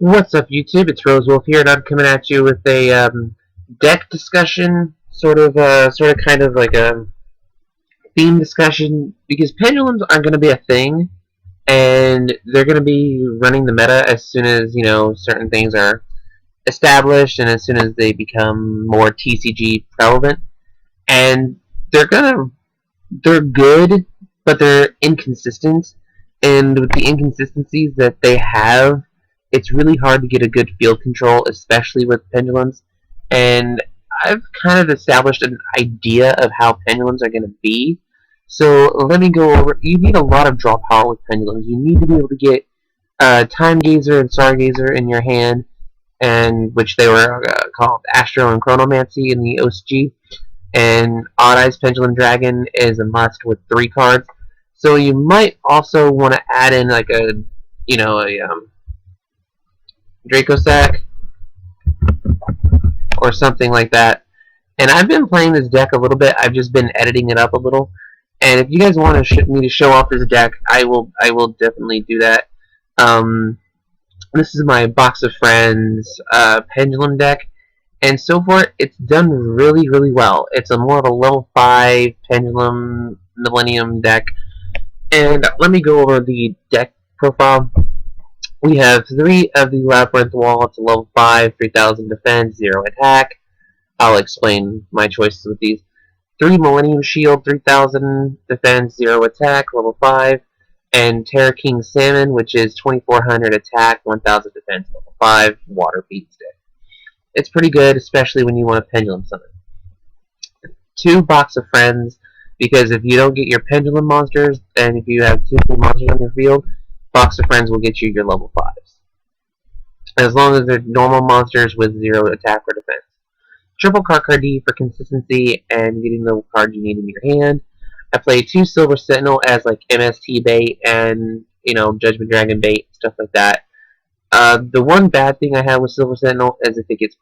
What's up, YouTube? It's Rosewolf here, and I'm coming at you with a deck discussion, kind of like a theme discussion, because pendulums aren't going to be a thing, and they're going to be running the meta as soon as certain things are established, and as soon as they become more TCG relevant. And they're good, but they're inconsistent, and with the inconsistencies that they have, it's really hard to get a good field control, especially with pendulums. And I've kind of established an idea of how pendulums are going to be. So let me go over. You need a lot of draw power with pendulums. You need to be able to get Time Gazer and Stargazer in your hand, and which they were called Astro and Chronomancy in the OCG. And Odd Eyes Pendulum Dragon is a must with 3 cards. So you might also want to add in like a Draco Sack or something like that. And I've been playing this deck a little bit. I've just been editing it up a little. And if you guys want me to show off this deck, I will definitely do that. This is my Box of Friends Pendulum deck. And so far, it's done really, really well. It's a more of a level 5 Pendulum Millennium deck. And let me go over the deck profile. We have 3 of the Labyrinth Wall. It's a level 5, 3000 defense, 0 attack. I'll explain my choices with these. 3 Millennium Shield, 3000 defense, 0 attack, level 5. And Terra King Salmon, which is 2400 attack, 1000 defense, level 5, water beat stick. It's pretty good, especially when you want a pendulum summon. 2 Box of Friends, because if you don't get your pendulum monsters, and if you have 2 monsters on your field, Box of Friends will get you your level 5s. As long as they're normal monsters with 0 attack or defense. Triple card D for consistency and getting the card you need in your hand. I play 2 Silver Sentinel as like MST bait and Judgment Dragon bait, stuff like that. The one bad thing I have with Silver Sentinel is if it gets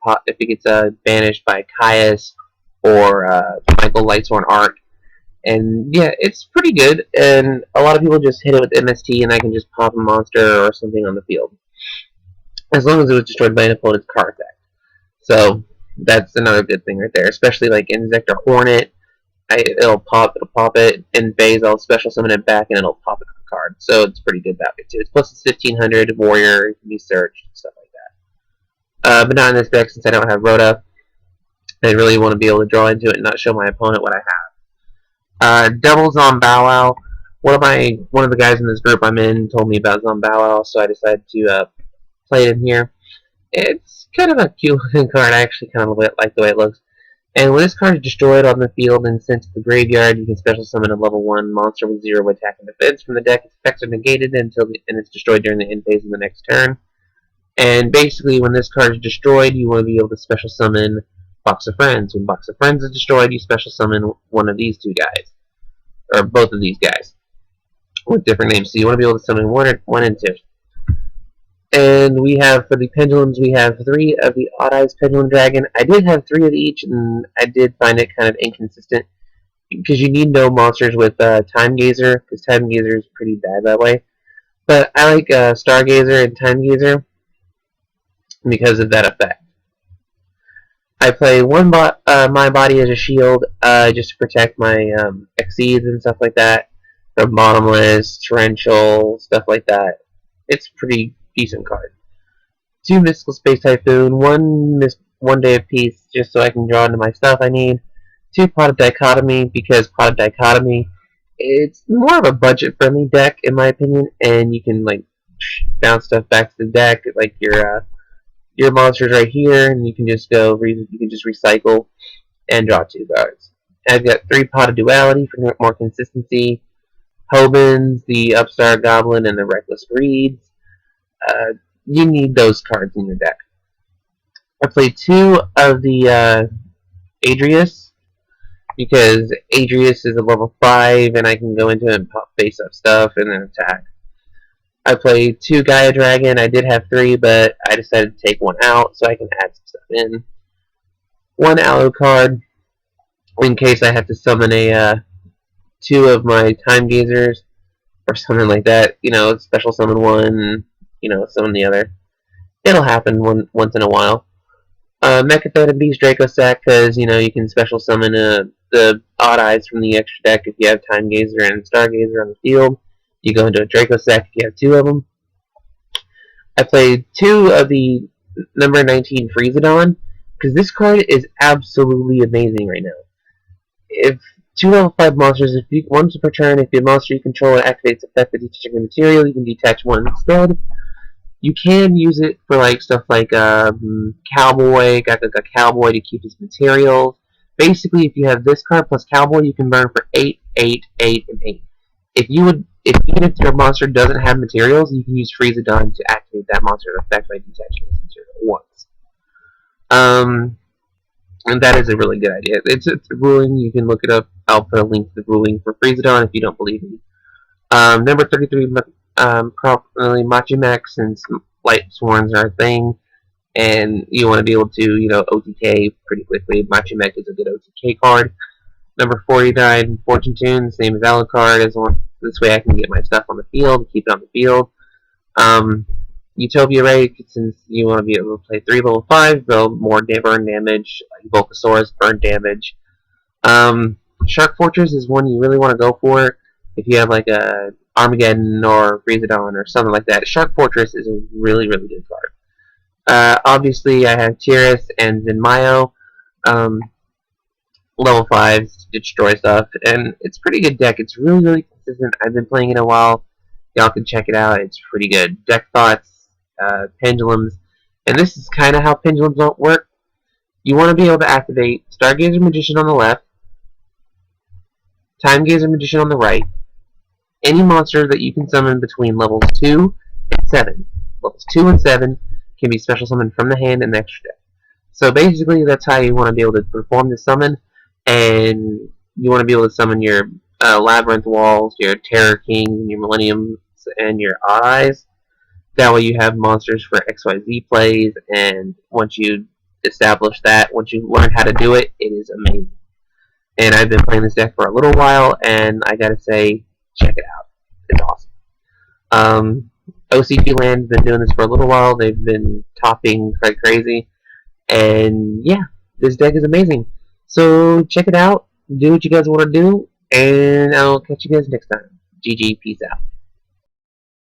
banished by Caius or Michael Lightsworn Arc. And yeah, it's pretty good, and a lot of people just hit it with MST and I can just pop a monster or something on the field. As long as it was destroyed by an opponent's card deck. So that's another good thing right there, especially like Insect or Hornet. It'll pop it, and Baze I'll special summon it back and it'll pop it on the card. So it's pretty good that way too. It's plus it's 1500, Warrior, it can be searched, and stuff like that. But not in this deck since I don't have Rhoda. I really want to be able to draw into it and not show my opponent what I have. Double Zombow. One of the guys in this group I'm in told me about Zombow, so I decided to play it in here. It's kind of a cute looking card. I actually kind of like the way it looks. And when this card is destroyed on the field and sent to the graveyard, you can special summon a level 1 monster with 0 attack and defense from the deck. Its effects are negated and it's destroyed during the end phase of the next turn. And basically, when this card is destroyed, you want to be able to special summon Box of Friends. When Box of Friends is destroyed, you special summon one of these 2 guys. Or both of these guys. With different names. So you want to be able to summon 1 and 2. And we have, for the pendulums, we have 3 of the Odd Eyes Pendulum Dragon. I did have 3 of each, and I did find it kind of inconsistent. Because you need no monsters with Time Gazer, because Time Gazer is pretty bad that way. But I like Stargazer and Time Gazer because of that effect. I play my body as a shield, just to protect my Exceeds and stuff like that. From Bottomless, Torrential, stuff like that. It's pretty decent card. 2 Mystical Space Typhoon, 1 Day of Peace, just so I can draw into my stuff I need. 2 Pot of Dichotomy, because Pot of Dichotomy, it's more of a budget-friendly deck, in my opinion, and you can like bounce stuff back to the deck, like your monsters right here, and you can just recycle and draw 2 cards. I've got 3 Pot of Duality for more consistency. Hobins, the Upstart Goblin, and the Reckless Reeds. You need those cards in your deck. I played 2 of the Adrius, because Adrius is a level 5, and I can go into it and pop face-up stuff and then attack. I played 2 Gaia Dragon. I did have 3, but I decided to take 1 out so I can add some stuff in. 1 Alucard, in case I have to summon 2 of my Time Gazers, or something like that. Special summon 1, summon the other. It'll happen once in a while. Mechathon and Beast Draco Sack, because you can special summon the Odd Eyes from the extra deck if you have Time Gazer and Stargazer on the field. You go into a Draco Sack if you have two of them. I played two of the number 19 Freezadon, because this card is absolutely amazing right now. If two level 5 monsters, once per turn, if your monster you control activates effect of detaching material, you can detach one instead. You can use it for stuff like Cowboy, got Cowboy to keep his materials. Basically, if you have this card plus Cowboy, you can burn for 8, 8, 8, and 8. Even if your monster doesn't have materials, you can use Freezadon to activate that monster effect by detaching its material once. And that is a really good idea. It's a ruling. You can look it up. I'll put a link to the ruling for Freezadon if you don't believe me. Number 33, probably Machimek, since Light Sworns are a thing, and you want to be able to, OTK pretty quickly. Machimek is a good OTK card. Number 49, Fortune Tune, same as Alucard. This way I can get my stuff on the field, keep it on the field. Utopia Ray, since you want to be able to play 3 level 5, build more burn damage, like Bulbasaur's burn damage. Shark Fortress is one you really want to go for if you have a Armageddon or Freezadon or something like that. Shark Fortress is a really, really good card. Obviously, I have Tiras and Zenmayo, level 5s to destroy stuff, and it's a pretty good deck. It's really, really consistent. I've been playing it a while. Y'all can check it out. It's pretty good. Deck Thoughts, Pendulums, and this is kind of how Pendulums don't work. You want to be able to activate Stargazer Magician on the left, Time Gazer Magician on the right, any monster that you can summon between levels 2 and 7. Levels 2 and 7 can be special summoned from the hand and the extra deck. So basically, that's how you want to be able to perform the summon, and you want to be able to summon your Labyrinth Walls, your Terror Kings, and your Millenniums, and your Odd Eyes. That way you have monsters for XYZ plays, and once you establish that, once you learn how to do it, it is amazing. And I've been playing this deck for a little while, and I gotta say, check it out. It's awesome. OCG Land's been doing this for a little while. They've been topping quite crazy. And yeah, this deck is amazing. So check it out. Do what you guys want to do. And I'll catch you guys next time. GG. Peace out.